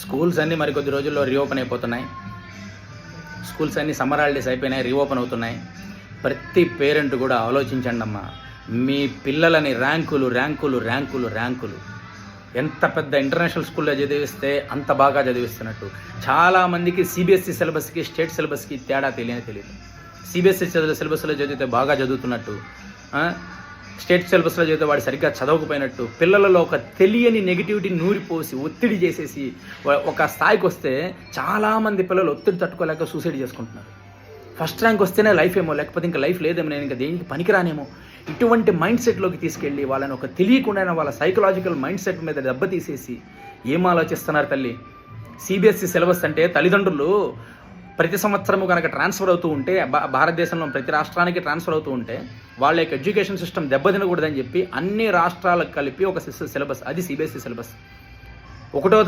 Schools అన్నీ మరికొద్ది రోజుల్లో రీఓపెన్ అయిపోతున్నాయి. స్కూల్స్ అన్నీ సమ్మర్ హాలిడేస్ అయిపోయినాయి, రీఓపెన్ అవుతున్నాయి. ప్రతి పేరెంట్ కూడా ఆలోచించండి అమ్మా, మీ పిల్లలని ర్యాంకులు ర్యాంకులు ర్యాంకులు ర్యాంకులు ఎంత పెద్ద ఇంటర్నేషనల్ స్కూల్లో చదివిస్తే అంత బాగా చదివిస్తున్నట్టు. చాలామందికి సిబిఎస్ఈ సిలబస్కి స్టేట్ సిలబస్కి తేడా తెలియదు. సిబిఎస్ఈ సిలబస్లో చదివితే బాగా చదువుతున్నట్టు, స్టేట్ సిలబస్లో చదివితే వాడు సరిగ్గా చదవకపోయినట్టు, పిల్లలలో ఒక తెలియని నెగిటివిటీ నూరిపోసి ఒత్తిడి చేసేసి ఒక స్థాయికి వస్తే చాలామంది పిల్లలు ఒత్తిడి తట్టుకోలేక సూసైడ్ చేసుకుంటున్నారు. ఫస్ట్ ర్యాంక్ వస్తేనే లైఫ్ ఏమో, లేకపోతే ఇంకా లైఫ్ లేదేమో, నేను ఇంకా దేనికి పనికిరానేమో, ఇటువంటి మైండ్ సెట్లోకి తీసుకెళ్ళి వాళ్ళని ఒక తెలియకుండా వాళ్ళ సైకలాజికల్ మైండ్ సెట్ మీద దెబ్బతీసేసి ఏం ఆలోచిస్తున్నారు తల్లి. సిబిఎస్ఈ సిలబస్ అంటే తల్లిదండ్రులు ప్రతి సంవత్సరము కనుక ట్రాన్స్ఫర్ అవుతూ ఉంటే, భారతదేశంలో ప్రతి రాష్ట్రానికి ట్రాన్స్ఫర్ అవుతూ ఉంటే వాళ్ళ యొక్క ఎడ్యుకేషన్ సిస్టమ్ దెబ్బతినకూడదని చెప్పి అన్ని రాష్ట్రాలకు కలిపి ఒక సిలబస్, అది సిబిఎస్ఈ సిలబస్. ఒకటో